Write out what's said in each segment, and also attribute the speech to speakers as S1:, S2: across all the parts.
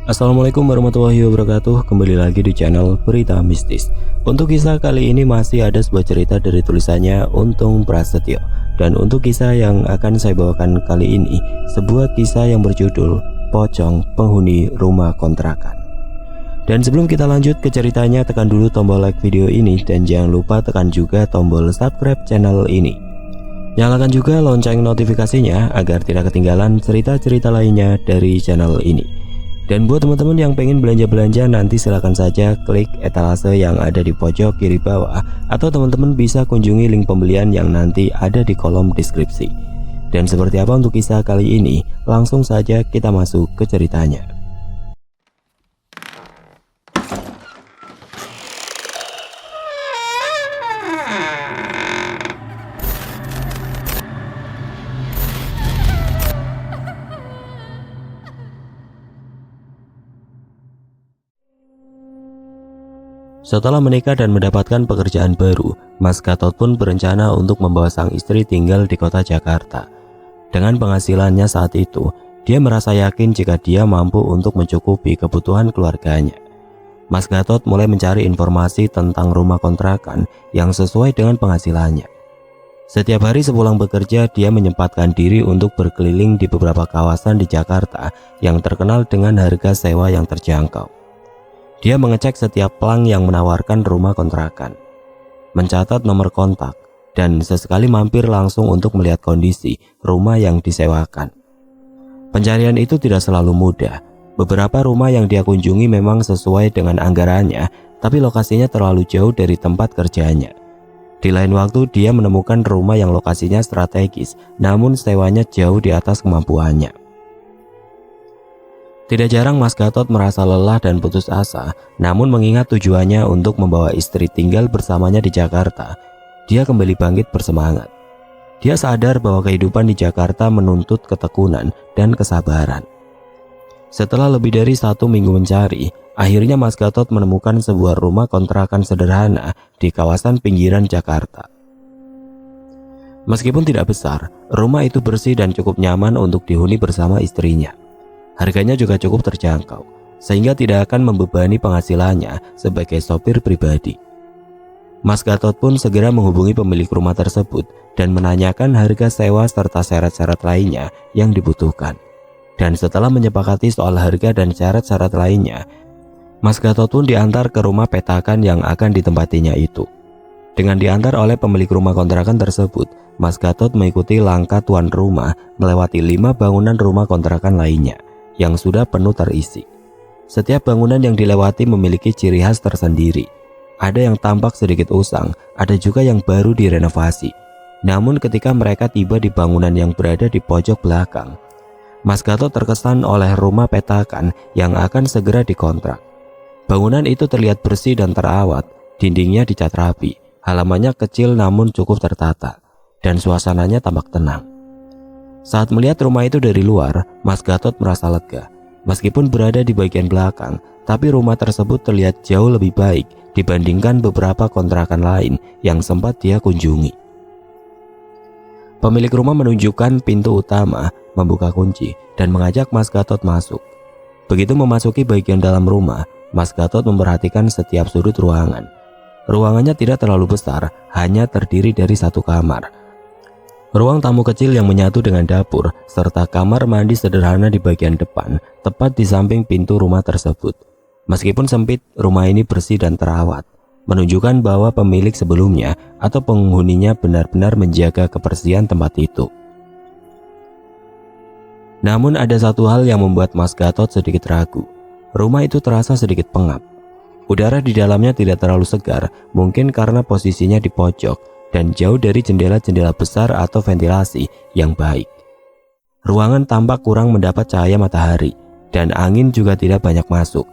S1: Assalamualaikum warahmatullahi wabarakatuh. Kembali lagi di channel Berita Mistis. Untuk kisah kali ini masih ada sebuah cerita dari tulisannya Untung Prasetyo. Dan untuk kisah yang akan saya bawakan kali ini, sebuah kisah yang berjudul Pocong Penghuni Rumah Kontrakan. Dan sebelum kita lanjut ke ceritanya, tekan dulu tombol like video ini dan jangan lupa tekan juga tombol subscribe channel ini. Nyalakan juga lonceng notifikasinya agar tidak ketinggalan cerita-cerita lainnya dari channel ini. Dan buat teman-teman yang pengen belanja-belanja, nanti silahkan saja klik etalase yang ada di pojok kiri bawah, atau teman-teman bisa kunjungi link pembelian yang nanti ada di kolom deskripsi. Dan seperti apa untuk kisah kali ini, langsung saja kita masuk ke ceritanya. Setelah menikah dan mendapatkan pekerjaan baru, Mas Gatot pun berencana untuk membawa sang istri tinggal di kota Jakarta. Dengan penghasilannya saat itu, dia merasa yakin jika dia mampu untuk mencukupi kebutuhan keluarganya. Mas Gatot mulai mencari informasi tentang rumah kontrakan yang sesuai dengan penghasilannya. Setiap hari sepulang bekerja, dia menyempatkan diri untuk berkeliling di beberapa kawasan di Jakarta yang terkenal dengan harga sewa yang terjangkau. Dia mengecek setiap plang yang menawarkan rumah kontrakan, mencatat nomor kontak, dan sesekali mampir langsung untuk melihat kondisi rumah yang disewakan. Pencarian itu tidak selalu mudah. Beberapa rumah yang dia kunjungi memang sesuai dengan anggarannya, tapi lokasinya terlalu jauh dari tempat kerjanya. Di lain waktu, dia menemukan rumah yang lokasinya strategis, namun sewanya jauh di atas kemampuannya. Tidak jarang Mas Gatot merasa lelah dan putus asa, namun mengingat tujuannya untuk membawa istri tinggal bersamanya di Jakarta, dia kembali bangkit bersemangat. Dia sadar bahwa kehidupan di Jakarta menuntut ketekunan dan kesabaran. Setelah lebih dari 1 minggu mencari, akhirnya Mas Gatot menemukan sebuah rumah kontrakan sederhana di kawasan pinggiran Jakarta. Meskipun tidak besar, rumah itu bersih dan cukup nyaman untuk dihuni bersama istrinya. Harganya juga cukup terjangkau, sehingga tidak akan membebani penghasilannya sebagai sopir pribadi. Mas Gatot pun segera menghubungi pemilik rumah tersebut dan menanyakan harga sewa serta syarat-syarat lainnya yang dibutuhkan. Dan setelah menyepakati soal harga dan syarat-syarat lainnya, Mas Gatot pun diantar ke rumah petakan yang akan ditempatinya itu. Dengan diantar oleh pemilik rumah kontrakan tersebut, Mas Gatot mengikuti langkah tuan rumah melewati 5 bangunan rumah kontrakan lainnya yang sudah penuh terisi. Setiap bangunan yang dilewati memiliki ciri khas tersendiri. Ada yang tampak sedikit usang, ada juga yang baru direnovasi. Namun ketika mereka tiba di bangunan yang berada di pojok belakang, Mas Gatot terkesan oleh rumah petakan yang akan segera dikontrak. Bangunan itu terlihat bersih dan terawat, dindingnya dicat rapi, halamannya kecil namun cukup tertata, dan suasananya tampak tenang. Saat melihat rumah itu dari luar, Mas Gatot merasa lega. Meskipun berada di bagian belakang, tapi rumah tersebut terlihat jauh lebih baik dibandingkan beberapa kontrakan lain yang sempat dia kunjungi. Pemilik rumah menunjukkan pintu utama, membuka kunci, dan mengajak Mas Gatot masuk. Begitu memasuki bagian dalam rumah, Mas Gatot memperhatikan setiap sudut ruangan. Ruangannya tidak terlalu besar, hanya terdiri dari 1 kamar. Ruang tamu kecil yang menyatu dengan dapur, serta kamar mandi sederhana di bagian depan, tepat di samping pintu rumah tersebut. Meskipun sempit, rumah ini bersih dan terawat, menunjukkan bahwa pemilik sebelumnya atau penghuninya benar-benar menjaga kebersihan tempat itu. Namun ada satu hal yang membuat Mas Gatot sedikit ragu. Rumah itu terasa sedikit pengap. Udara di dalamnya tidak terlalu segar, mungkin karena posisinya di pojok dan jauh dari jendela-jendela besar atau ventilasi yang baik. Ruangan tampak kurang mendapat cahaya matahari, dan angin juga tidak banyak masuk.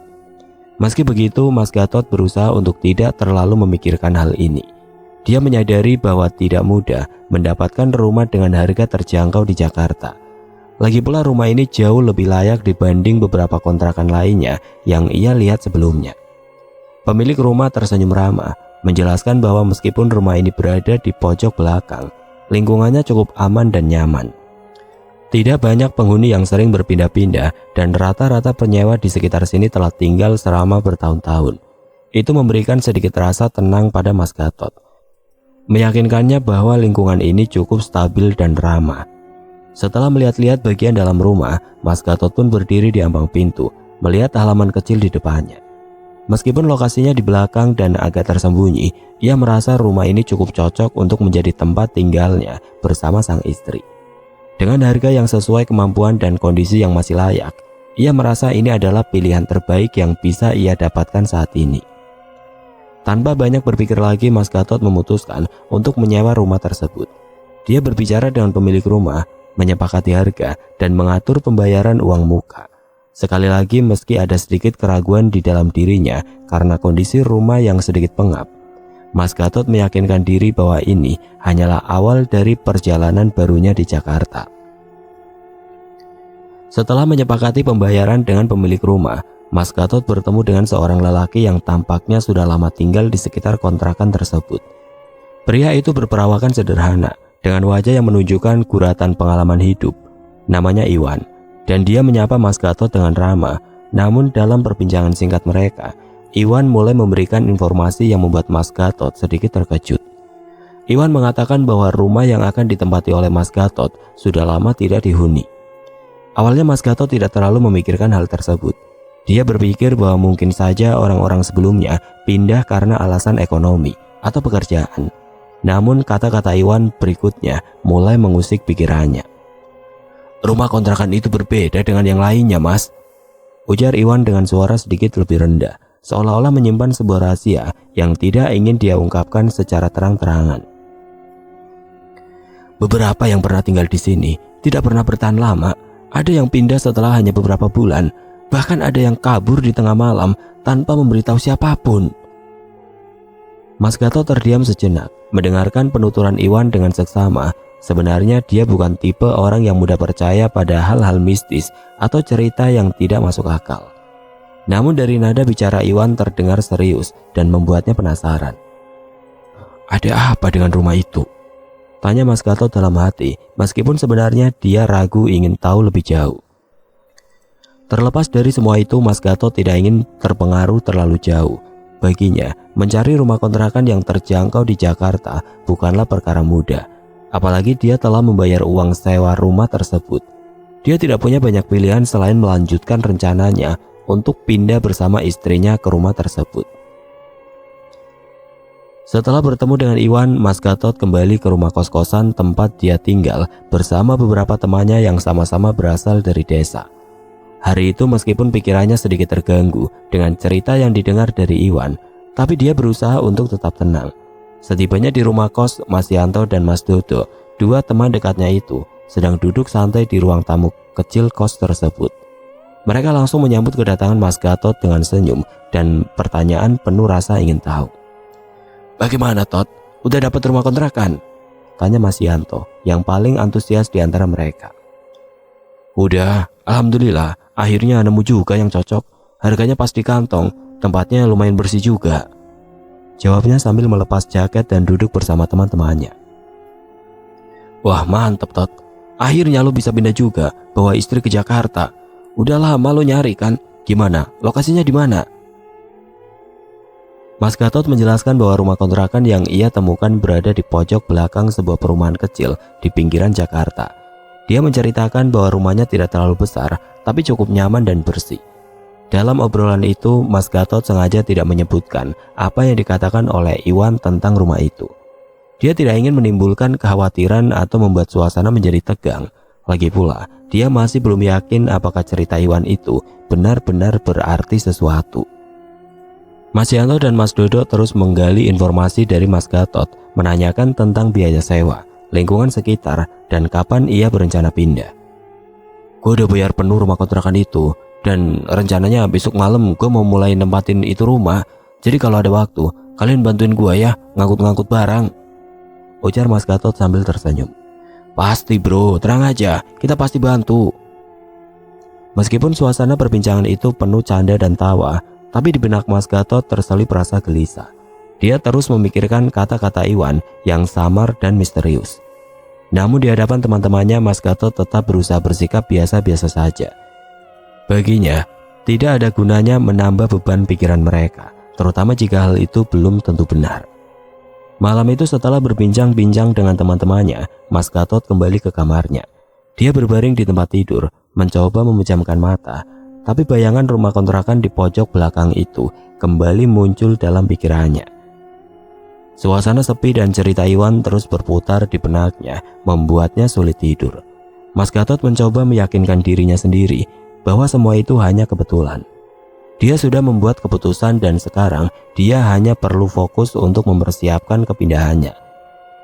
S1: Meski begitu, Mas Gatot berusaha untuk tidak terlalu memikirkan hal ini. Dia menyadari bahwa tidak mudah mendapatkan rumah dengan harga terjangkau di Jakarta. Lagi pula rumah ini jauh lebih layak dibanding beberapa kontrakan lainnya yang ia lihat sebelumnya. Pemilik rumah tersenyum ramah, menjelaskan bahwa meskipun rumah ini berada di pojok belakang, lingkungannya cukup aman dan nyaman. Tidak banyak penghuni yang sering berpindah-pindah dan rata-rata penyewa di sekitar sini telah tinggal selama bertahun-tahun. Itu memberikan sedikit rasa tenang pada Mas Gatot, meyakinkannya bahwa lingkungan ini cukup stabil dan ramah. Setelah melihat-lihat bagian dalam rumah, Mas Gatot pun berdiri di ambang pintu, melihat halaman kecil di depannya. Meskipun lokasinya di belakang dan agak tersembunyi, ia merasa rumah ini cukup cocok untuk menjadi tempat tinggalnya bersama sang istri. Dengan harga yang sesuai kemampuan dan kondisi yang masih layak, ia merasa ini adalah pilihan terbaik yang bisa ia dapatkan saat ini. Tanpa banyak berpikir lagi, Mas Gatot memutuskan untuk menyewa rumah tersebut. Dia berbicara dengan pemilik rumah, menyepakati harga, dan mengatur pembayaran uang muka. Sekali lagi, meski ada sedikit keraguan di dalam dirinya karena kondisi rumah yang sedikit pengap, Mas Gatot meyakinkan diri bahwa ini hanyalah awal dari perjalanan barunya di Jakarta. Setelah menyepakati pembayaran dengan pemilik rumah, Mas Gatot bertemu dengan seorang lelaki yang tampaknya sudah lama tinggal di sekitar kontrakan tersebut. Pria itu berperawakan sederhana, dengan wajah yang menunjukkan guratan pengalaman hidup. Namanya Iwan, dan dia menyapa Mas Gatot dengan ramah. Namun dalam perbincangan singkat mereka, Iwan mulai memberikan informasi yang membuat Mas Gatot sedikit terkejut. Iwan mengatakan bahwa rumah yang akan ditempati oleh Mas Gatot sudah lama tidak dihuni. Awalnya Mas Gatot tidak terlalu memikirkan hal tersebut. Dia berpikir bahwa mungkin saja orang-orang sebelumnya pindah karena alasan ekonomi atau pekerjaan. Namun kata-kata Iwan berikutnya mulai mengusik pikirannya. "Rumah kontrakan itu berbeda dengan yang lainnya, Mas," ujar Iwan dengan suara sedikit lebih rendah, seolah-olah menyimpan sebuah rahasia yang tidak ingin dia ungkapkan secara terang-terangan. "Beberapa yang pernah tinggal di sini tidak pernah bertahan lama. Ada yang pindah setelah hanya beberapa bulan. Bahkan ada yang kabur di tengah malam tanpa memberitahu siapapun." Mas Gatot terdiam sejenak, mendengarkan penuturan Iwan dengan seksama. Sebenarnya dia bukan tipe orang yang mudah percaya pada hal-hal mistis atau cerita yang tidak masuk akal. Namun dari nada bicara Iwan terdengar serius dan membuatnya penasaran. "Ada apa dengan rumah itu?" tanya Mas Gatot dalam hati, meskipun sebenarnya dia ragu ingin tahu lebih jauh. Terlepas dari semua itu, Mas Gatot tidak ingin terpengaruh terlalu jauh. Baginya, mencari rumah kontrakan yang terjangkau di Jakarta bukanlah perkara mudah. Apalagi dia telah membayar uang sewa rumah tersebut. Dia tidak punya banyak pilihan selain melanjutkan rencananya untuk pindah bersama istrinya ke rumah tersebut. Setelah bertemu dengan Iwan, Mas Gatot kembali ke rumah kos-kosan tempat dia tinggal bersama beberapa temannya yang sama-sama berasal dari desa. Hari itu meskipun pikirannya sedikit terganggu dengan cerita yang didengar dari Iwan, tapi dia berusaha untuk tetap tenang. Setibanya di rumah kos, Mas Yanto dan Mas Dodo, dua teman dekatnya itu, sedang duduk santai di ruang tamu kecil kos tersebut. Mereka langsung menyambut kedatangan Mas Gatot dengan senyum dan pertanyaan penuh rasa ingin tahu. "Bagaimana, Tot? Udah dapat rumah kontrakan?" tanya Mas Yanto, yang paling antusias di antara mereka. "Udah, alhamdulillah, akhirnya nemu juga yang cocok. Harganya pas di kantong, tempatnya lumayan bersih juga," jawabnya sambil melepas jaket dan duduk bersama teman-temannya. "Wah, mantep, Tot. Akhirnya lo bisa pindah juga, bawa istri ke Jakarta. Udah lama lo nyari kan? Gimana? Lokasinya di mana?" Mas Gatot menjelaskan bahwa rumah kontrakan yang ia temukan berada di pojok belakang sebuah perumahan kecil di pinggiran Jakarta. Dia menceritakan bahwa rumahnya tidak terlalu besar, tapi cukup nyaman dan bersih. Dalam obrolan itu, Mas Gatot sengaja tidak menyebutkan apa yang dikatakan oleh Iwan tentang rumah itu. Dia tidak ingin menimbulkan kekhawatiran atau membuat suasana menjadi tegang. Lagi pula, dia masih belum yakin apakah cerita Iwan itu benar-benar berarti sesuatu. Mas Yanto dan Mas Dodo terus menggali informasi dari Mas Gatot, menanyakan tentang biaya sewa, lingkungan sekitar, dan kapan ia berencana pindah. "Gue udah bayar penuh rumah kontrakan itu, dan rencananya besok malam gue mau mulai nempatin itu rumah. Jadi kalau ada waktu, kalian bantuin gue ya ngangkut-ngangkut barang," ujar Mas Gatot sambil tersenyum. "Pasti bro, tenang aja, kita pasti bantu." Meskipun suasana perbincangan itu penuh canda dan tawa, tapi di benak Mas Gatot terselip rasa gelisah. Dia terus memikirkan kata-kata Iwan yang samar dan misterius. Namun di hadapan teman-temannya, Mas Gatot tetap berusaha bersikap biasa-biasa saja. Baginya, tidak ada gunanya menambah beban pikiran mereka, terutama jika hal itu belum tentu benar. Malam itu setelah berbincang-bincang dengan teman-temannya, Mas Gatot kembali ke kamarnya. Dia berbaring di tempat tidur, mencoba memejamkan mata, tapi bayangan rumah kontrakan di pojok belakang itu kembali muncul dalam pikirannya. Suasana sepi dan cerita Iwan terus berputar di benaknya, membuatnya sulit tidur. Mas Gatot mencoba meyakinkan dirinya sendiri bahwa semua itu hanya kebetulan. Dia sudah membuat keputusan dan sekarang dia hanya perlu fokus untuk mempersiapkan kepindahannya.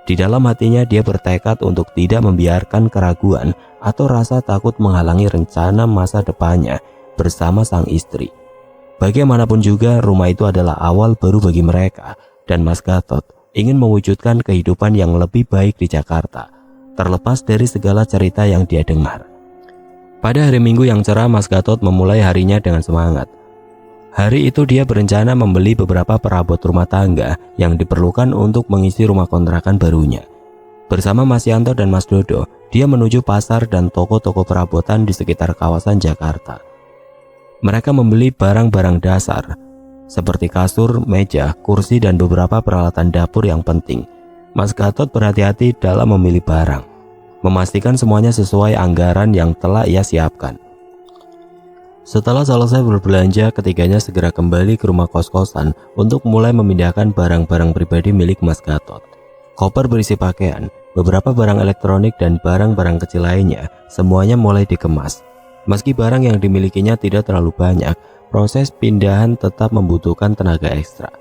S1: Di dalam hatinya dia bertekad untuk tidak membiarkan keraguan atau rasa takut menghalangi rencana masa depannya bersama sang istri. Bagaimanapun juga, rumah itu adalah awal baru bagi mereka, dan Mas Gatot ingin mewujudkan kehidupan yang lebih baik di Jakarta, terlepas dari segala cerita yang dia dengar. Pada hari Minggu yang cerah, Mas Gatot memulai harinya dengan semangat. Hari itu dia berencana membeli beberapa perabot rumah tangga yang diperlukan untuk mengisi rumah kontrakan barunya. Bersama Mas Yanto dan Mas Dodo, dia menuju pasar dan toko-toko perabotan di sekitar kawasan Jakarta. Mereka membeli barang-barang dasar seperti kasur, meja, kursi, dan beberapa peralatan dapur yang penting. Mas Gatot berhati-hati dalam memilih barang, memastikan semuanya sesuai anggaran yang telah ia siapkan. Setelah selesai berbelanja, ketiganya segera kembali ke rumah kos-kosan untuk mulai memindahkan barang-barang pribadi milik Mas Gatot. Koper berisi pakaian, beberapa barang elektronik, dan barang-barang kecil lainnya, semuanya mulai dikemas. Meski barang yang dimilikinya tidak terlalu banyak, proses pindahan tetap membutuhkan tenaga ekstra.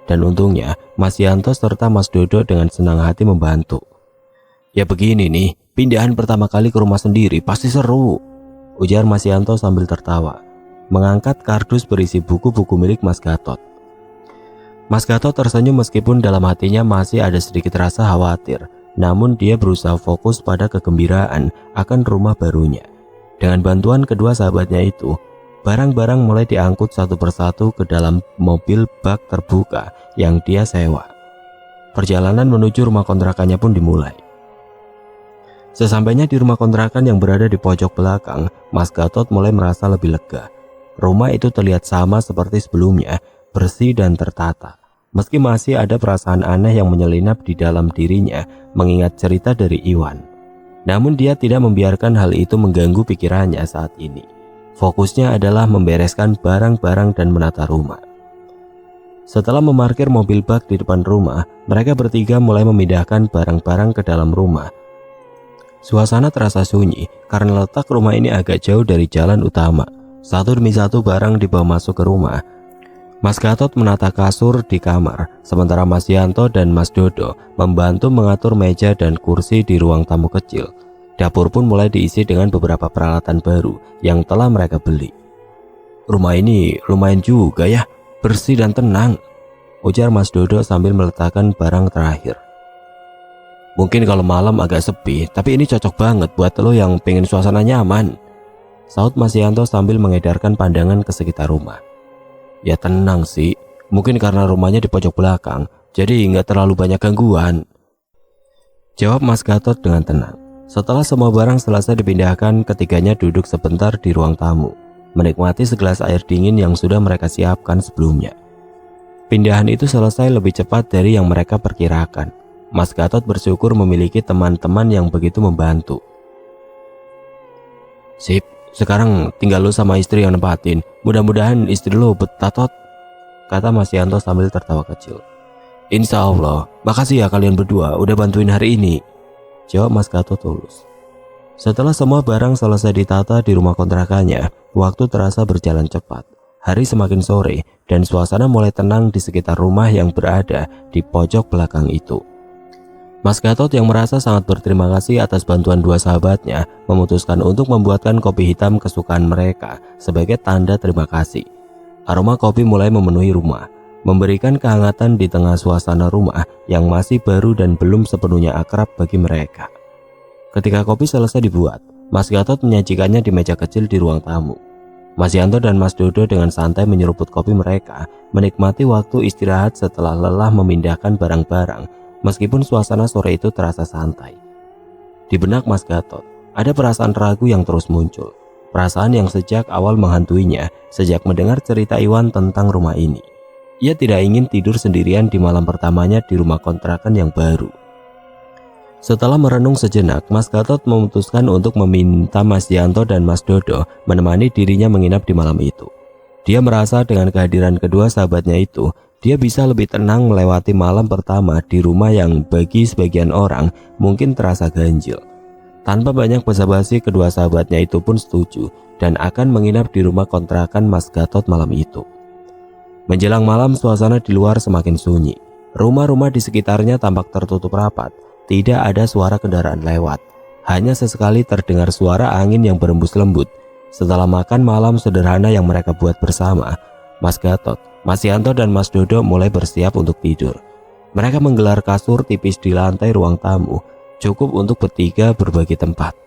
S1: Dan untungnya, Mas Yanto serta Mas Dodo dengan senang hati membantu. "Ya begini nih, pindahan pertama kali ke rumah sendiri pasti seru," ujar Mas Yanto sambil tertawa, mengangkat kardus berisi buku-buku milik Mas Gatot. Mas Gatot tersenyum meskipun dalam hatinya masih ada sedikit rasa khawatir, namun dia berusaha fokus pada kegembiraan akan rumah barunya. Dengan bantuan kedua sahabatnya itu, barang-barang mulai diangkut satu persatu ke dalam mobil bak terbuka yang dia sewa. Perjalanan menuju rumah kontrakannya pun dimulai. Sesampainya di rumah kontrakan yang berada di pojok belakang, Mas Gatot mulai merasa lebih lega. Rumah itu terlihat sama seperti sebelumnya, bersih dan tertata. Meski masih ada perasaan aneh yang menyelinap di dalam dirinya mengingat cerita dari Iwan. Namun dia tidak membiarkan hal itu mengganggu pikirannya saat ini. Fokusnya adalah membereskan barang-barang dan menata rumah. Setelah memarkir mobil bak di depan rumah, mereka bertiga mulai memindahkan barang-barang ke dalam rumah. Suasana terasa sunyi karena letak rumah ini agak jauh dari jalan utama. Satu demi satu barang dibawa masuk ke rumah. Mas Gatot menata kasur di kamar, sementara Mas Yanto dan Mas Dodo membantu mengatur meja dan kursi di ruang tamu kecil. Dapur pun mulai diisi dengan beberapa peralatan baru yang telah mereka beli. "Rumah ini lumayan juga ya, bersih dan tenang," ujar Mas Dodo sambil meletakkan barang terakhir. "Mungkin kalau malam agak sepi, tapi ini cocok banget buat lo yang pengen suasana nyaman," saut Mas Yanto sambil mengedarkan pandangan ke sekitar rumah. "Ya tenang sih, mungkin karena rumahnya di pojok belakang, jadi nggak terlalu banyak gangguan," jawab Mas Gatot dengan tenang. Setelah semua barang selesai dipindahkan, ketiganya duduk sebentar di ruang tamu, menikmati segelas air dingin yang sudah mereka siapkan sebelumnya. Pindahan itu selesai lebih cepat dari yang mereka perkirakan. Mas Gatot bersyukur memiliki teman-teman yang begitu membantu. "Sip, sekarang tinggal lo sama istri yang nempatin. Mudah-mudahan istri lo betah tot," kata Mas Yanto sambil tertawa kecil. "Insya Allah, makasih ya kalian berdua udah bantuin hari ini," jawab Mas Gatot tulus. Setelah semua barang selesai ditata di rumah kontrakannya, waktu terasa berjalan cepat. Hari semakin sore dan suasana mulai tenang di sekitar rumah yang berada di pojok belakang itu. Mas Gatot yang merasa sangat berterima kasih atas bantuan dua sahabatnya memutuskan untuk membuatkan kopi hitam kesukaan mereka sebagai tanda terima kasih. Aroma kopi mulai memenuhi rumah, memberikan kehangatan di tengah suasana rumah yang masih baru dan belum sepenuhnya akrab bagi mereka. Ketika kopi selesai dibuat, Mas Gatot menyajikannya di meja kecil di ruang tamu. Mas Yanto dan Mas Dodo dengan santai menyeruput kopi mereka, menikmati waktu istirahat setelah lelah memindahkan barang-barang. Meskipun suasana sore itu terasa santai. Di benak Mas Gatot, ada perasaan ragu yang terus muncul. Perasaan yang sejak awal menghantuinya sejak mendengar cerita Iwan tentang rumah ini. Ia tidak ingin tidur sendirian di malam pertamanya di rumah kontrakan yang baru. Setelah merenung sejenak, Mas Gatot memutuskan untuk meminta Mas Yanto dan Mas Dodo menemani dirinya menginap di malam itu. Dia merasa dengan kehadiran kedua sahabatnya itu, dia bisa lebih tenang melewati malam pertama di rumah yang bagi sebagian orang mungkin terasa ganjil. Tanpa banyak basa-basi, kedua sahabatnya itu pun setuju dan akan menginap di rumah kontrakan Mas Gatot malam itu. Menjelang malam, suasana di luar semakin sunyi. Rumah-rumah di sekitarnya tampak tertutup rapat. Tidak ada suara kendaraan lewat. Hanya sesekali terdengar suara angin yang berembus lembut. Setelah makan malam sederhana yang mereka buat bersama, Mas Gatot, Mas Yanto dan Mas Dodo mulai bersiap untuk tidur. Mereka menggelar kasur tipis di lantai ruang tamu, cukup untuk bertiga berbagi tempat.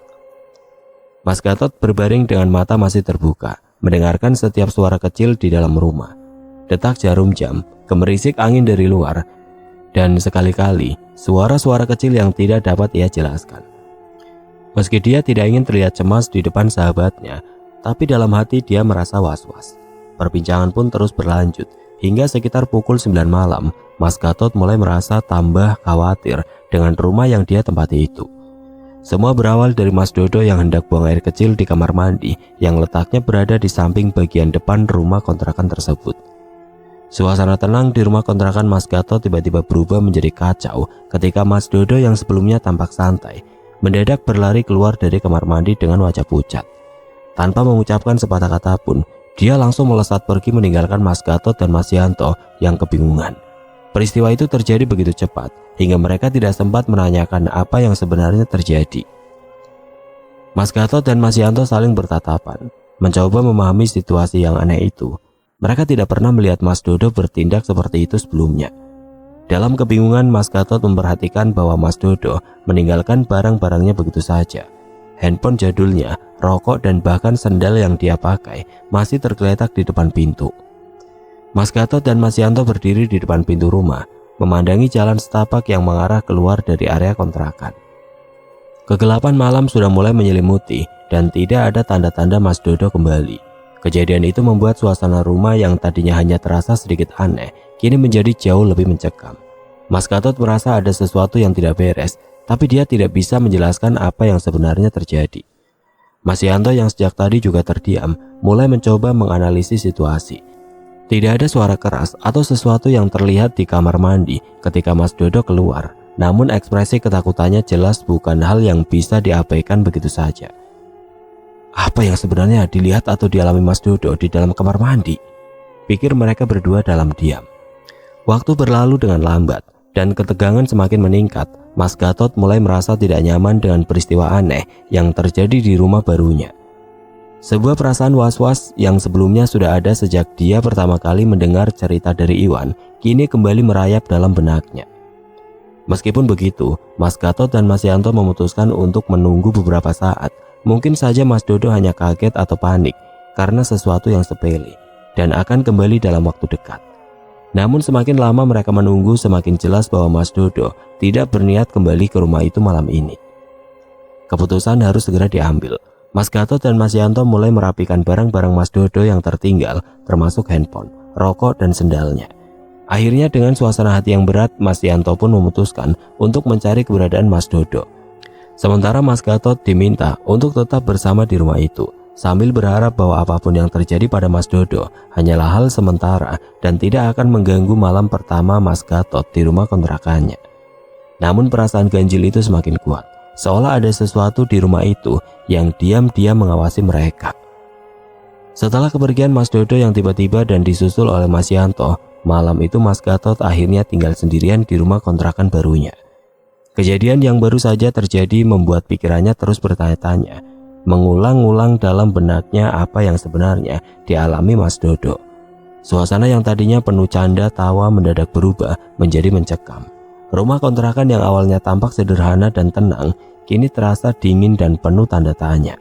S1: Mas Gatot berbaring dengan mata masih terbuka, mendengarkan setiap suara kecil di dalam rumah. Detak jarum jam, gemerisik angin dari luar, dan sekali-kali suara-suara kecil yang tidak dapat ia jelaskan. Meski dia tidak ingin terlihat cemas di depan sahabatnya, tapi dalam hati dia merasa was-was. Perbincangan pun terus berlanjut, hingga sekitar pukul 9 malam, Mas Gatot mulai merasa tambah khawatir dengan rumah yang dia tempati itu. Semua berawal dari Mas Dodo yang hendak buang air kecil di kamar mandi yang letaknya berada di samping bagian depan rumah kontrakan tersebut. Suasana tenang di rumah kontrakan Mas Gatot tiba-tiba berubah menjadi kacau ketika Mas Dodo yang sebelumnya tampak santai mendadak berlari keluar dari kamar mandi dengan wajah pucat. Tanpa mengucapkan sepatah kata pun, dia langsung melesat pergi meninggalkan Mas Gatot dan Mas Yanto yang kebingungan. Peristiwa itu terjadi begitu cepat hingga mereka tidak sempat menanyakan apa yang sebenarnya terjadi. Mas Gatot dan Mas Yanto saling bertatapan, mencoba memahami situasi yang aneh itu. Mereka tidak pernah melihat Mas Dodo bertindak seperti itu sebelumnya. Dalam kebingungan, Mas Gatot memperhatikan bahwa Mas Dodo meninggalkan barang-barangnya begitu saja. Handphone jadulnya, rokok, dan bahkan sendal yang dia pakai masih tergeletak di depan pintu. Mas Gatot dan Mas Yanto berdiri di depan pintu rumah, memandangi jalan setapak yang mengarah keluar dari area kontrakan. Kegelapan malam sudah mulai menyelimuti dan tidak ada tanda-tanda Mas Dodo kembali. Kejadian itu membuat suasana rumah yang tadinya hanya terasa sedikit aneh, kini menjadi jauh lebih mencekam. Mas Gatot merasa ada sesuatu yang tidak beres, tapi dia tidak bisa menjelaskan apa yang sebenarnya terjadi. Mas Yanto yang sejak tadi juga terdiam, mulai mencoba menganalisis situasi. Tidak ada suara keras atau sesuatu yang terlihat di kamar mandi ketika Mas Dodo keluar, namun ekspresi ketakutannya jelas bukan hal yang bisa diabaikan begitu saja. Apa yang sebenarnya dilihat atau dialami Mas Dodo di dalam kamar mandi? Pikir mereka berdua dalam diam. Waktu berlalu dengan lambat dan ketegangan semakin meningkat. Mas Gatot mulai merasa tidak nyaman dengan peristiwa aneh yang terjadi di rumah barunya. Sebuah perasaan was-was yang sebelumnya sudah ada sejak dia pertama kali mendengar cerita dari Iwan, kini kembali merayap dalam benaknya. Meskipun begitu, Mas Gatot dan Mas Yanto memutuskan untuk menunggu beberapa saat. Mungkin saja Mas Dodo hanya kaget atau panik karena sesuatu yang sepele dan akan kembali dalam waktu dekat. Namun semakin lama mereka menunggu, semakin jelas bahwa Mas Dodo tidak berniat kembali ke rumah itu malam ini. Keputusan harus segera diambil. Mas Gatot dan Mas Yanto mulai merapikan barang-barang Mas Dodo yang tertinggal, termasuk handphone, rokok, dan sendalnya. Akhirnya dengan suasana hati yang berat, Mas Yanto pun memutuskan untuk mencari keberadaan Mas Dodo. Sementara Mas Gatot diminta untuk tetap bersama di rumah itu, sambil berharap bahwa apapun yang terjadi pada Mas Dodo hanyalah hal sementara dan tidak akan mengganggu malam pertama Mas Gatot di rumah kontrakannya. Namun perasaan ganjil itu semakin kuat, seolah ada sesuatu di rumah itu yang diam-diam mengawasi mereka. Setelah kepergian Mas Dodo yang tiba-tiba dan disusul oleh Mas Yanto, malam itu Mas Gatot akhirnya tinggal sendirian di rumah kontrakan barunya. Kejadian yang baru saja terjadi membuat pikirannya terus bertanya-tanya, mengulang-ulang dalam benaknya apa yang sebenarnya dialami Mas Dodo. Suasana yang tadinya penuh canda tawa mendadak berubah menjadi mencekam. Rumah kontrakan yang awalnya tampak sederhana dan tenang, kini terasa dingin dan penuh tanda tanya.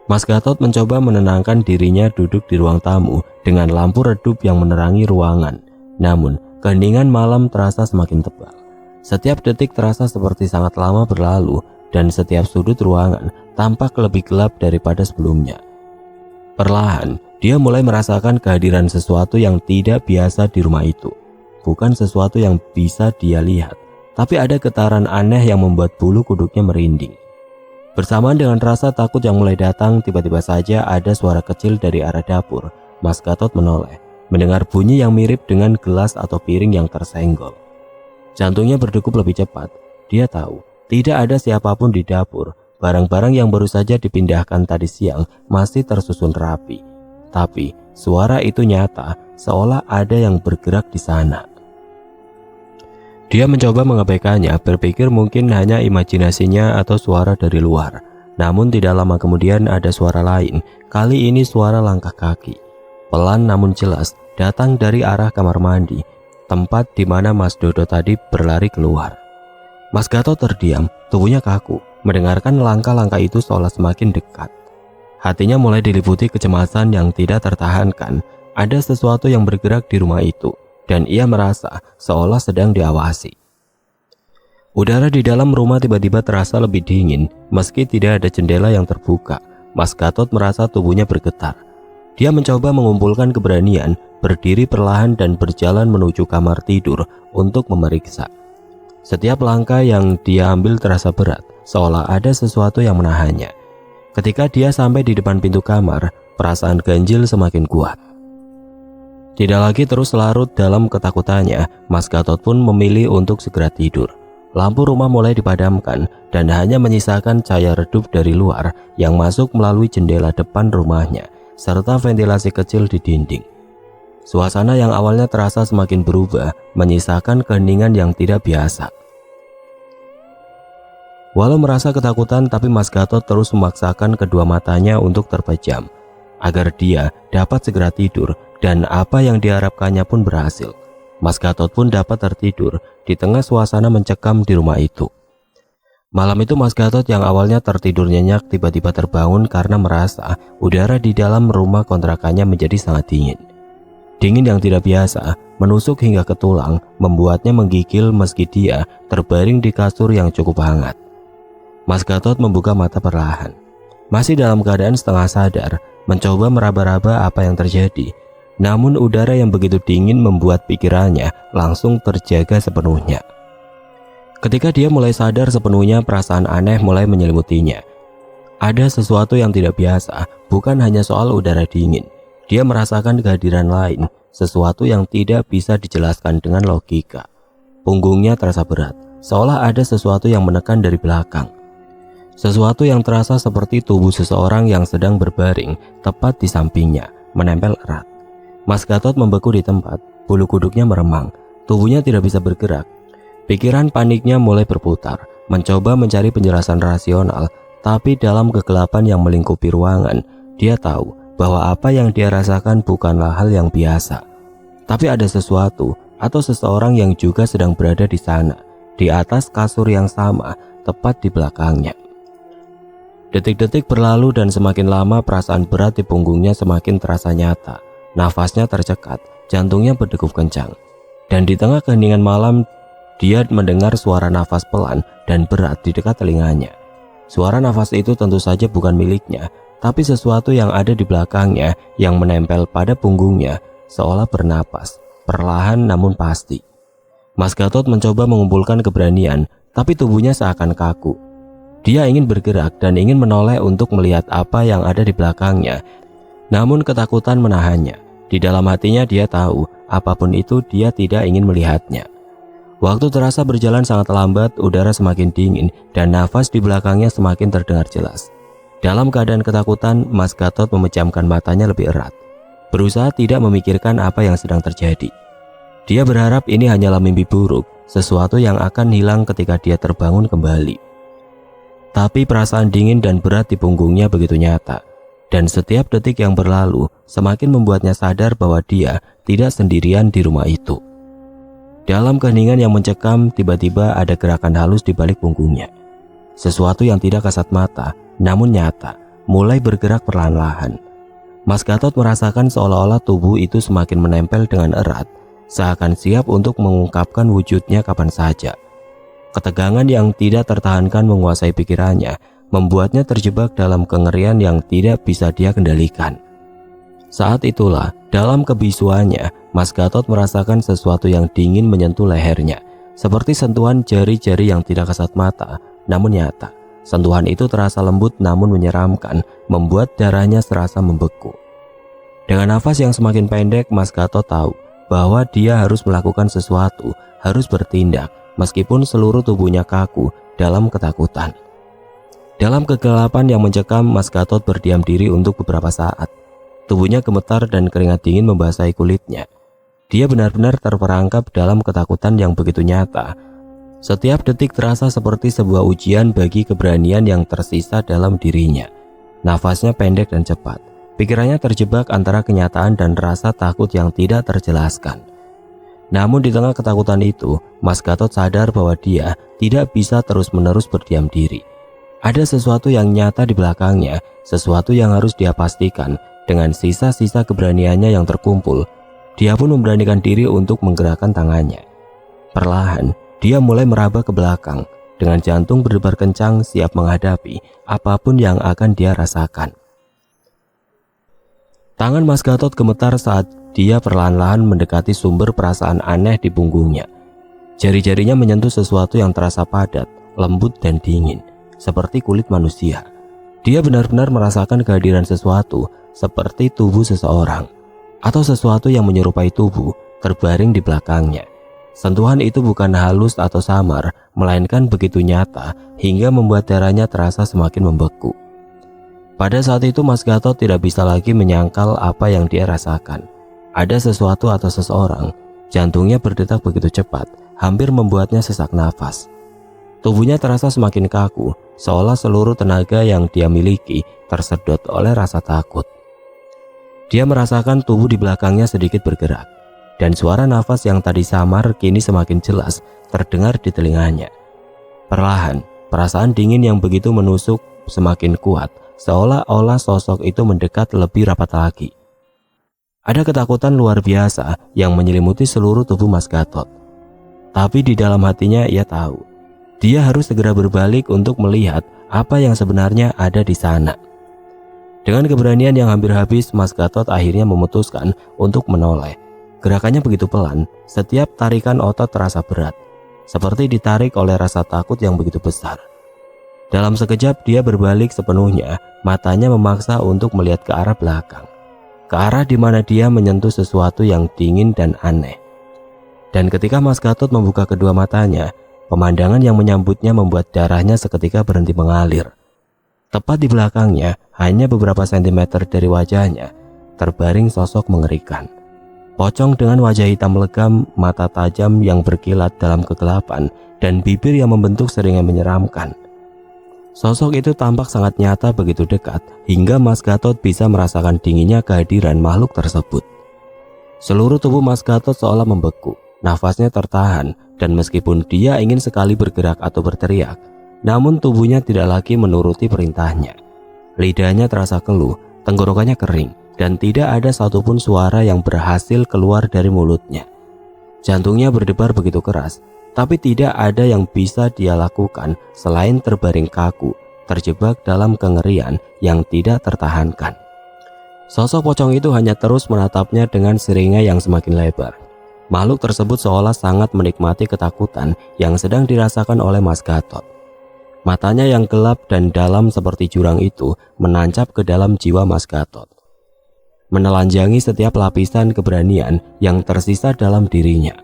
S1: Mas Gatot mencoba menenangkan dirinya duduk di ruang tamu dengan lampu redup yang menerangi ruangan. Namun, keheningan malam terasa semakin tebal. Setiap detik terasa seperti sangat lama berlalu dan setiap sudut ruangan tampak lebih gelap daripada sebelumnya. Perlahan, dia mulai merasakan kehadiran sesuatu yang tidak biasa di rumah itu. Bukan sesuatu yang bisa dia lihat, tapi ada getaran aneh yang membuat bulu kuduknya merinding. Bersamaan dengan rasa takut yang mulai datang, tiba-tiba saja ada suara kecil dari arah dapur. Mas Gatot menoleh, mendengar bunyi yang mirip dengan gelas atau piring yang tersenggol. Jantungnya berdegup lebih cepat. Dia tahu tidak ada siapapun di dapur. Barang-barang yang baru saja dipindahkan tadi siang masih tersusun rapi. Tapi suara itu nyata, seolah ada yang bergerak di sana. Dia mencoba mengabaikannya, berpikir mungkin hanya imajinasinya atau suara dari luar. Namun tidak lama kemudian ada suara lain. Kali ini suara langkah kaki. Pelan namun jelas, datang dari arah kamar mandi, tempat di mana Mas Dodo tadi berlari keluar. Mas Gatot terdiam, tubuhnya kaku, mendengarkan langkah-langkah itu seolah semakin dekat. Hatinya mulai diliputi kecemasan yang tidak tertahankan. Ada sesuatu yang bergerak di rumah itu, dan ia merasa seolah sedang diawasi. Udara di dalam rumah tiba-tiba terasa lebih dingin, meski tidak ada jendela yang terbuka. Mas Gatot merasa tubuhnya bergetar. Dia mencoba mengumpulkan keberanian, berdiri perlahan dan berjalan menuju kamar tidur untuk memeriksa. Setiap langkah yang dia ambil terasa berat, seolah ada sesuatu yang menahannya. Ketika dia sampai di depan pintu kamar, perasaan ganjil semakin kuat. Tidak lagi terus larut dalam ketakutannya, Mas Gatot pun memilih untuk segera tidur. Lampu rumah mulai dipadamkan dan hanya menyisakan cahaya redup dari luar yang masuk melalui jendela depan rumahnya, serta ventilasi kecil di dinding. Suasana yang awalnya terasa semakin berubah, menyisakan keheningan yang tidak biasa. Walau merasa ketakutan, tapi Mas Gatot terus memaksakan kedua matanya untuk terpejam, agar dia dapat segera tidur, dan apa yang diharapkannya pun berhasil. Mas Gatot pun dapat tertidur di tengah suasana mencekam di rumah itu. Malam itu Mas Gatot yang awalnya tertidur nyenyak tiba-tiba terbangun karena merasa udara di dalam rumah kontrakannya menjadi sangat dingin. Dingin yang tidak biasa, menusuk hingga ke tulang, membuatnya menggigil meski dia terbaring di kasur yang cukup hangat. Mas Gatot membuka mata perlahan. Masih dalam keadaan setengah sadar, mencoba meraba-raba apa yang terjadi. Namun udara yang begitu dingin membuat pikirannya langsung terjaga sepenuhnya. Ketika dia mulai sadar sepenuhnya, perasaan aneh mulai menyelimutinya. Ada sesuatu yang tidak biasa, bukan hanya soal udara dingin. Dia merasakan kehadiran lain, sesuatu yang tidak bisa dijelaskan dengan logika. Punggungnya terasa berat, seolah ada sesuatu yang menekan dari belakang. Sesuatu yang terasa seperti tubuh seseorang yang sedang berbaring tepat di sampingnya, menempel erat. Mas Gatot membeku di tempat, bulu kuduknya meremang, tubuhnya tidak bisa bergerak. Pikiran paniknya mulai berputar, mencoba mencari penjelasan rasional, tapi dalam kegelapan yang melingkupi ruangan, dia tahu bahwa apa yang dia rasakan bukanlah hal yang biasa. Tapi ada sesuatu atau seseorang yang juga sedang berada di sana, di atas kasur yang sama, tepat di belakangnya. Detik-detik berlalu dan semakin lama perasaan berat di punggungnya semakin terasa nyata. Nafasnya tercekat, jantungnya berdegup kencang. Dan di tengah keheningan malam, dia mendengar suara nafas pelan dan berat di dekat telinganya. Suara nafas itu tentu saja bukan miliknya, tapi sesuatu yang ada di belakangnya yang menempel pada punggungnya, seolah bernapas, perlahan namun pasti. Mas Gatot mencoba mengumpulkan keberanian, tapi tubuhnya seakan kaku. Dia ingin bergerak dan ingin menoleh untuk melihat apa yang ada di belakangnya. Namun ketakutan menahannya. Di dalam hatinya dia tahu, apapun itu dia tidak ingin melihatnya. Waktu terasa berjalan sangat lambat, udara semakin dingin, dan nafas di belakangnya semakin terdengar jelas. Dalam keadaan ketakutan, Mas Gatot memejamkan matanya lebih erat, berusaha tidak memikirkan apa yang sedang terjadi. Dia berharap ini hanyalah mimpi buruk, sesuatu yang akan hilang ketika dia terbangun kembali. Tapi perasaan dingin dan berat di punggungnya begitu nyata, dan setiap detik yang berlalu semakin membuatnya sadar bahwa dia tidak sendirian di rumah itu. Dalam keheningan yang mencekam, tiba-tiba ada gerakan halus di balik punggungnya. Sesuatu yang tidak kasat mata, namun nyata, mulai bergerak perlahan-lahan. Mas Gatot merasakan seolah-olah tubuh itu semakin menempel dengan erat, seakan siap untuk mengungkapkan wujudnya kapan saja. Ketegangan yang tidak tertahankan menguasai pikirannya, membuatnya terjebak dalam kengerian yang tidak bisa dia kendalikan. Saat itulah, dalam kebisuannya, Mas Gatot merasakan sesuatu yang dingin menyentuh lehernya, seperti sentuhan jari-jari yang tidak kasat mata, namun nyata. Sentuhan itu terasa lembut namun menyeramkan, membuat darahnya serasa membeku. Dengan nafas yang semakin pendek, Mas Gatot tahu bahwa dia harus melakukan sesuatu, harus bertindak, meskipun seluruh tubuhnya kaku dalam ketakutan. Dalam kegelapan yang mencekam, Mas Gatot berdiam diri untuk beberapa saat. Tubuhnya gemetar dan keringat dingin membasahi kulitnya. Dia benar-benar terperangkap dalam ketakutan yang begitu nyata. Setiap detik terasa seperti sebuah ujian bagi keberanian yang tersisa dalam dirinya. Nafasnya pendek dan cepat. Pikirannya terjebak antara kenyataan dan rasa takut yang tidak terjelaskan. Namun di tengah ketakutan itu, Mas Gatot sadar bahwa dia tidak bisa terus-menerus berdiam diri. Ada sesuatu yang nyata di belakangnya, sesuatu yang harus dia pastikan. Dengan sisa-sisa keberaniannya yang terkumpul, dia pun memberanikan diri untuk menggerakkan tangannya. Perlahan, dia mulai meraba ke belakang, dengan jantung berdebar kencang siap menghadapi apapun yang akan dia rasakan. Tangan Mas Gatot gemetar saat dia perlahan-lahan mendekati sumber perasaan aneh di punggungnya. Jari-jarinya menyentuh sesuatu yang terasa padat, lembut dan dingin, seperti kulit manusia. Dia benar-benar merasakan kehadiran sesuatu, seperti tubuh seseorang, atau sesuatu yang menyerupai tubuh terbaring di belakangnya. Sentuhan itu bukan halus atau samar, melainkan begitu nyata hingga membuat darahnya terasa semakin membeku. Pada saat itu Mas Gatot tidak bisa lagi menyangkal apa yang dia rasakan. Ada sesuatu atau seseorang. Jantungnya berdetak begitu cepat, hampir membuatnya sesak nafas. Tubuhnya terasa semakin kaku, seolah seluruh tenaga yang dia miliki tersedot oleh rasa takut. Dia merasakan tubuh di belakangnya sedikit bergerak, dan suara nafas yang tadi samar kini semakin jelas terdengar di telinganya. Perlahan, perasaan dingin yang begitu menusuk semakin kuat, seolah-olah sosok itu mendekat lebih rapat lagi. Ada ketakutan luar biasa yang menyelimuti seluruh tubuh Mas Gatot. Tapi di dalam hatinya ia tahu, dia harus segera berbalik untuk melihat apa yang sebenarnya ada di sana. Dengan keberanian yang hampir habis, Mas Gatot akhirnya memutuskan untuk menoleh. Gerakannya begitu pelan, setiap tarikan otot terasa berat, seperti ditarik oleh rasa takut yang begitu besar. Dalam sekejap dia berbalik sepenuhnya, matanya memaksa untuk melihat ke arah belakang, ke arah di mana dia menyentuh sesuatu yang dingin dan aneh. Dan ketika Mas Gatot membuka kedua matanya, pemandangan yang menyambutnya membuat darahnya seketika berhenti mengalir. Tepat di belakangnya, hanya beberapa sentimeter dari wajahnya, terbaring sosok mengerikan. Pocong dengan wajah hitam legam, mata tajam yang berkilat dalam kegelapan, dan bibir yang membentuk seringnya menyeramkan. Sosok itu tampak sangat nyata begitu dekat, hingga Mas Gatot bisa merasakan dinginnya kehadiran makhluk tersebut. Seluruh tubuh Mas Gatot seolah membeku, nafasnya tertahan, dan meskipun dia ingin sekali bergerak atau berteriak, namun tubuhnya tidak lagi menuruti perintahnya. Lidahnya terasa keluh, tenggorokannya kering, dan tidak ada satupun suara yang berhasil keluar dari mulutnya. Jantungnya berdebar begitu keras, tapi tidak ada yang bisa dia lakukan selain terbaring kaku, terjebak dalam kengerian yang tidak tertahankan. Sosok pocong itu hanya terus menatapnya dengan seringai yang semakin lebar. Makhluk tersebut seolah sangat menikmati ketakutan yang sedang dirasakan oleh Mas Gatot. Matanya yang gelap dan dalam seperti jurang itu menancap ke dalam jiwa Mas Gatot, menelanjangi setiap lapisan keberanian yang tersisa dalam dirinya.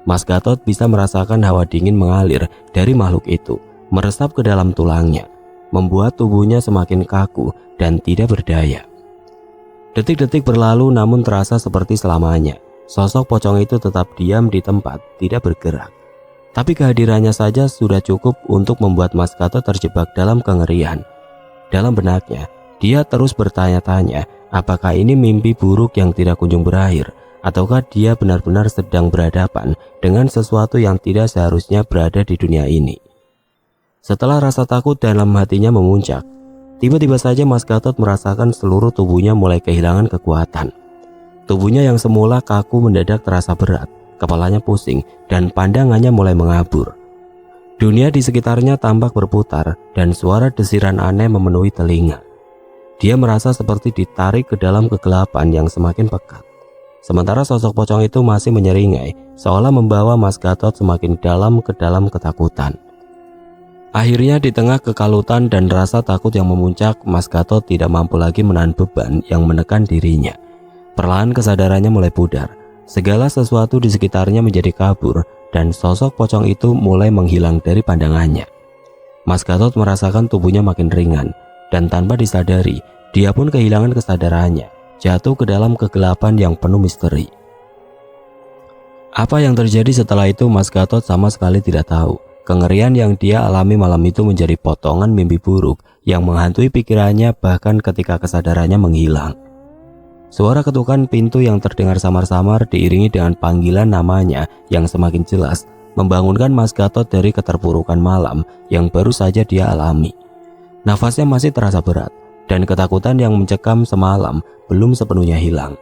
S1: Mas Gatot bisa merasakan hawa dingin mengalir dari makhluk itu, meresap ke dalam tulangnya, membuat tubuhnya semakin kaku dan tidak berdaya. Detik-detik berlalu namun terasa seperti selamanya. Sosok pocong itu tetap diam di tempat, tidak bergerak. Tapi kehadirannya saja sudah cukup untuk membuat Mas Gatot terjebak dalam kengerian. Dalam benaknya, dia terus bertanya-tanya, apakah ini mimpi buruk yang tidak kunjung berakhir, ataukah dia benar-benar sedang berhadapan dengan sesuatu yang tidak seharusnya berada di dunia ini. Setelah rasa takut dalam hatinya memuncak, tiba-tiba saja Mas Gatot merasakan seluruh tubuhnya mulai kehilangan kekuatan. Tubuhnya yang semula kaku mendadak terasa berat, kepalanya pusing, dan pandangannya mulai mengabur. Dunia di sekitarnya tampak berputar dan suara desiran aneh memenuhi telinga. Dia merasa seperti ditarik ke dalam kegelapan yang semakin pekat. Sementara sosok pocong itu masih menyeringai, seolah membawa Mas Gatot semakin dalam ke dalam ketakutan. Akhirnya di tengah kekalutan dan rasa takut yang memuncak, Mas Gatot tidak mampu lagi menahan beban yang menekan dirinya. Perlahan kesadarannya mulai pudar. Segala sesuatu di sekitarnya menjadi kabur dan sosok pocong itu mulai menghilang dari pandangannya. Mas Gatot merasakan tubuhnya makin ringan dan tanpa disadari, dia pun kehilangan kesadarannya, jatuh ke dalam kegelapan yang penuh misteri. Apa yang terjadi setelah itu Mas Gatot sama sekali tidak tahu. Kengerian yang dia alami malam itu menjadi potongan mimpi buruk yang menghantui pikirannya bahkan ketika kesadarannya menghilang. Suara ketukan pintu yang terdengar samar-samar diiringi dengan panggilan namanya yang semakin jelas membangunkan Mas Gatot dari keterpurukan malam yang baru saja dia alami. Nafasnya masih terasa berat dan ketakutan yang mencekam semalam belum sepenuhnya hilang.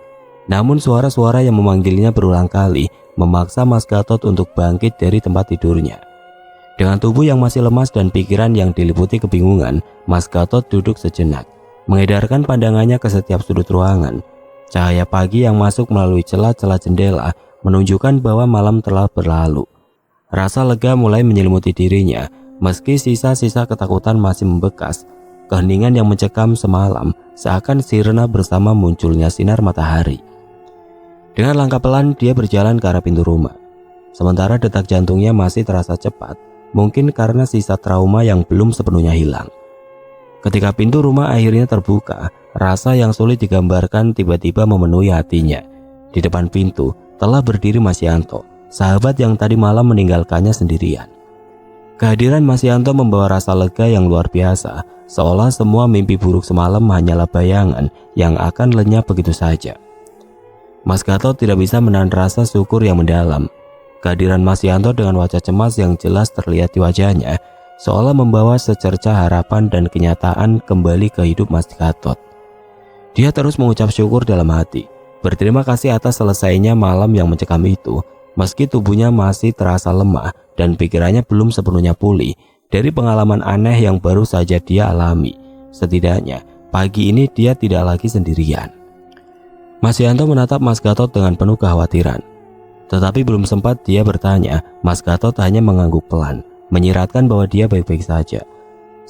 S1: Namun suara-suara yang memanggilnya berulang kali memaksa Mas Gatot untuk bangkit dari tempat tidurnya. Dengan tubuh yang masih lemas dan pikiran yang diliputi kebingungan, Mas Gatot duduk sejenak, mengedarkan pandangannya ke setiap sudut ruangan. Cahaya pagi yang masuk melalui celah-celah jendela menunjukkan bahwa malam telah berlalu. Rasa lega mulai menyelimuti dirinya, meski sisa-sisa ketakutan masih membekas. Keheningan yang mencekam semalam seakan sirna bersama munculnya sinar matahari. Dengan langkah pelan dia berjalan ke arah pintu rumah. Sementara detak jantungnya masih terasa cepat, mungkin karena sisa trauma yang belum sepenuhnya hilang. Ketika pintu rumah akhirnya terbuka, rasa yang sulit digambarkan tiba-tiba memenuhi hatinya. Di depan pintu telah berdiri Mas Yanto, sahabat yang tadi malam meninggalkannya sendirian. Kehadiran Mas Yanto membawa rasa lega yang luar biasa, seolah semua mimpi buruk semalam hanyalah bayangan yang akan lenyap begitu saja. Mas Gatot tidak bisa menahan rasa syukur yang mendalam. Kehadiran Mas Yanto dengan wajah cemas yang jelas terlihat di wajahnya, seolah membawa secerca harapan dan kenyataan kembali ke hidup Mas Gatot. Dia terus mengucap syukur dalam hati, berterima kasih atas selesainya malam yang mencekam itu, meski tubuhnya masih terasa lemah dan pikirannya belum sepenuhnya pulih dari pengalaman aneh yang baru saja dia alami. Setidaknya, pagi ini dia tidak lagi sendirian. Mas Yanto menatap Mas Gatot dengan penuh kekhawatiran. Tetapi belum sempat dia bertanya, Mas Gatot hanya mengangguk pelan, menyiratkan bahwa dia baik-baik saja.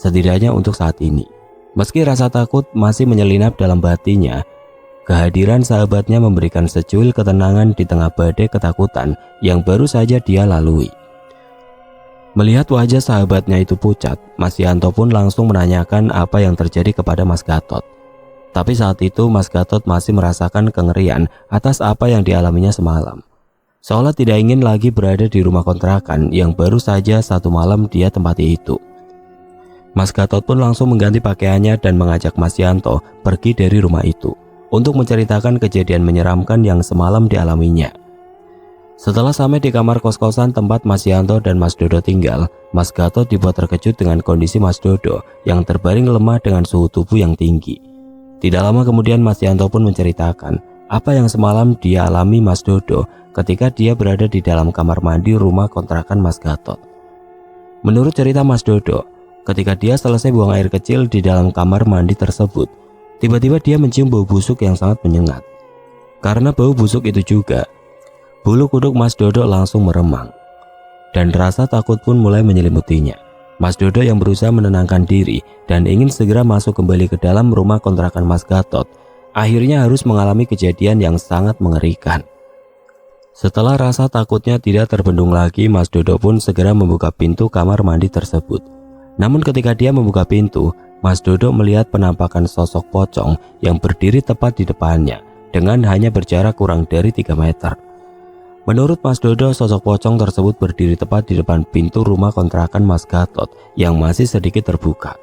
S1: Setidaknya untuk saat ini. Meski rasa takut masih menyelinap dalam batinnya, kehadiran sahabatnya memberikan secuil ketenangan di tengah badai ketakutan yang baru saja dia lalui. Melihat wajah sahabatnya itu pucat, Mas Yanto pun langsung menanyakan apa yang terjadi kepada Mas Gatot. Tapi saat itu Mas Gatot masih merasakan kengerian atas apa yang dialaminya semalam. Seolah tidak ingin lagi berada di rumah kontrakan yang baru saja satu malam dia tempati itu. Mas Gatot pun langsung mengganti pakaiannya dan mengajak Mas Yanto pergi dari rumah itu untuk menceritakan kejadian menyeramkan yang semalam dialaminya. Setelah sampai di kamar kos-kosan tempat Mas Yanto dan Mas Dodo tinggal, Mas Gatot dibuat terkejut dengan kondisi Mas Dodo yang terbaring lemah dengan suhu tubuh yang tinggi. Tidak lama kemudian Mas Yanto pun menceritakan apa yang semalam dia alami Mas Dodo ketika dia berada di dalam kamar mandi rumah kontrakan Mas Gatot. Menurut cerita Mas Dodo, ketika dia selesai buang air kecil di dalam kamar mandi tersebut, tiba-tiba dia mencium bau busuk yang sangat menyengat. Karena bau busuk itu juga, bulu kuduk Mas Dodo langsung meremang. Dan rasa takut pun mulai menyelimutinya. Mas Dodo yang berusaha menenangkan diri dan ingin segera masuk kembali ke dalam rumah kontrakan Mas Gatot, akhirnya harus mengalami kejadian yang sangat mengerikan. Setelah rasa takutnya tidak terbendung lagi, Mas Dodo pun segera membuka pintu kamar mandi tersebut. Namun ketika dia membuka pintu, Mas Dodo melihat penampakan sosok pocong yang berdiri tepat di depannya dengan hanya berjarak kurang dari 3 meter. Menurut Mas Dodo, sosok pocong tersebut berdiri tepat di depan pintu rumah kontrakan Mas Gatot yang masih sedikit terbuka.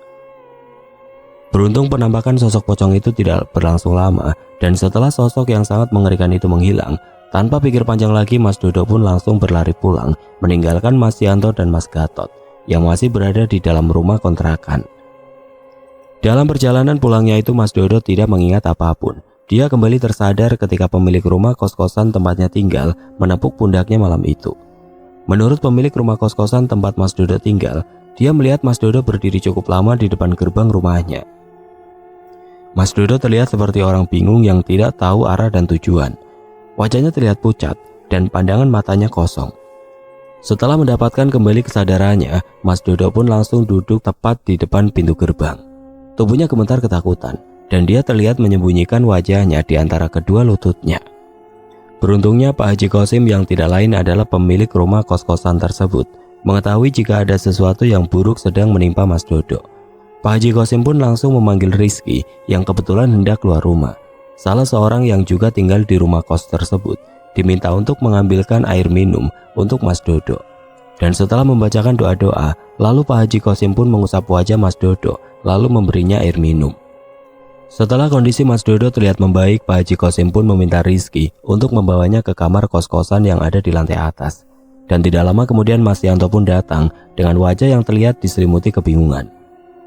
S1: Beruntung penampakan sosok pocong itu tidak berlangsung lama, dan setelah sosok yang sangat mengerikan itu menghilang, tanpa pikir panjang lagi Mas Dodo pun langsung berlari pulang, meninggalkan Mas Yanto dan Mas Gatot yang masih berada di dalam rumah kontrakan. Dalam perjalanan pulangnya itu Mas Dodo tidak mengingat apapun. Dia kembali tersadar ketika pemilik rumah kos-kosan tempatnya tinggal menepuk pundaknya malam itu. Menurut pemilik rumah kos-kosan tempat Mas Dodo tinggal, dia melihat Mas Dodo berdiri cukup lama di depan gerbang rumahnya. Mas Dodo terlihat seperti orang bingung yang tidak tahu arah dan tujuan. Wajahnya terlihat pucat dan pandangan matanya kosong. Setelah mendapatkan kembali kesadarannya, Mas Dodo pun langsung duduk tepat di depan pintu gerbang. Tubuhnya gemetar ketakutan dan dia terlihat menyembunyikan wajahnya di antara kedua lututnya. Beruntungnya Pak Haji Kosim yang tidak lain adalah pemilik rumah kos-kosan tersebut mengetahui jika ada sesuatu yang buruk sedang menimpa Mas Dodo. Pak Haji Kosim pun langsung memanggil Rizky yang kebetulan hendak keluar rumah. Salah seorang yang juga tinggal di rumah kos tersebut diminta untuk mengambilkan air minum untuk Mas Dodo. Dan setelah membacakan doa-doa, lalu Pak Haji Kosim pun mengusap wajah Mas Dodo lalu memberinya air minum. Setelah kondisi Mas Dodo terlihat membaik, Pak Haji Kosim pun meminta Rizky untuk membawanya ke kamar kos-kosan yang ada di lantai atas. Dan tidak lama kemudian Mas Yanto pun datang dengan wajah yang terlihat diselimuti kebingungan.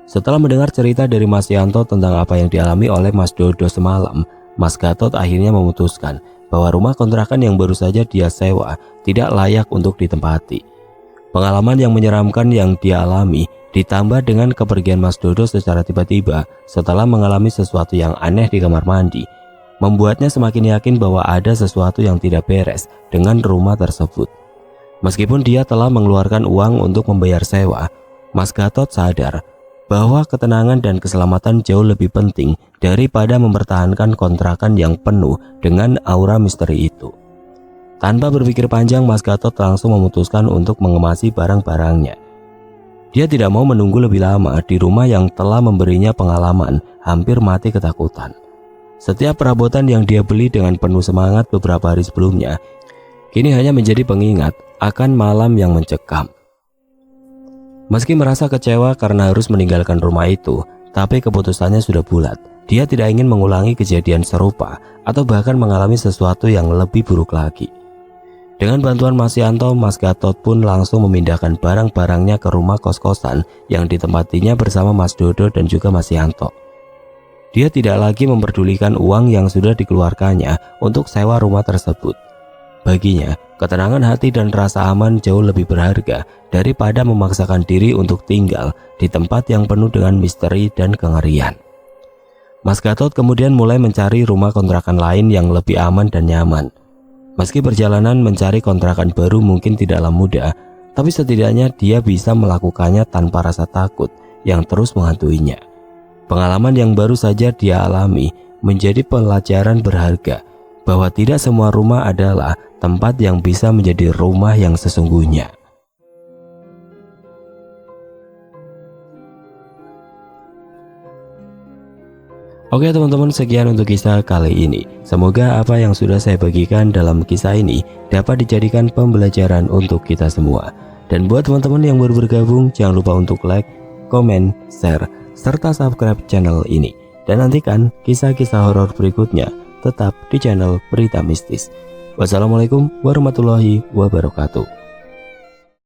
S1: Setelah mendengar cerita dari Mas Yanto tentang apa yang dialami oleh Mas Dodo semalam, Mas Gatot akhirnya memutuskan bahwa rumah kontrakan yang baru saja dia sewa tidak layak untuk ditempati. Pengalaman yang menyeramkan yang dia alami ditambah dengan kepergian Mas Dodo secara tiba-tiba setelah mengalami sesuatu yang aneh di kamar mandi, membuatnya semakin yakin bahwa ada sesuatu yang tidak beres dengan rumah tersebut. Meskipun dia telah mengeluarkan uang untuk membayar sewa, Mas Gatot sadar bahwa ketenangan dan keselamatan jauh lebih penting daripada mempertahankan kontrakan yang penuh dengan aura misteri itu. Tanpa berpikir panjang, Mas Gatot langsung memutuskan untuk mengemasi barang-barangnya. Dia tidak mau menunggu lebih lama di rumah yang telah memberinya pengalaman hampir mati ketakutan. Setiap perabotan yang dia beli dengan penuh semangat beberapa hari sebelumnya, kini hanya menjadi pengingat akan malam yang mencekam. Meski merasa kecewa karena harus meninggalkan rumah itu, tapi keputusannya sudah bulat. Dia tidak ingin mengulangi kejadian serupa atau bahkan mengalami sesuatu yang lebih buruk lagi. Dengan bantuan Mas Yanto, Mas Gatot pun langsung memindahkan barang-barangnya ke rumah kos-kosan yang ditempatinya bersama Mas Dodo dan juga Mas Yanto. Dia tidak lagi memperdulikan uang yang sudah dikeluarkannya untuk sewa rumah tersebut. Baginya, ketenangan hati dan rasa aman jauh lebih berharga daripada memaksakan diri untuk tinggal di tempat yang penuh dengan misteri dan kengerian. Mas Gatot kemudian mulai mencari rumah kontrakan lain yang lebih aman dan nyaman. Meski perjalanan mencari kontrakan baru mungkin tidaklah mudah, tapi setidaknya dia bisa melakukannya tanpa rasa takut yang terus menghantuinya. Pengalaman yang baru saja dia alami menjadi pelajaran berharga bahwa tidak semua rumah adalah tempat yang bisa menjadi rumah yang sesungguhnya. Oke teman-teman, sekian untuk kisah kali ini. Semoga apa yang sudah saya bagikan dalam kisah ini dapat dijadikan pembelajaran untuk kita semua. Dan buat teman-teman yang baru bergabung, jangan lupa untuk like, komen, share, serta subscribe channel ini. Dan nantikan kisah-kisah horor berikutnya tetap di channel Berita Mistis. Wassalamualaikum warahmatullahi wabarakatuh.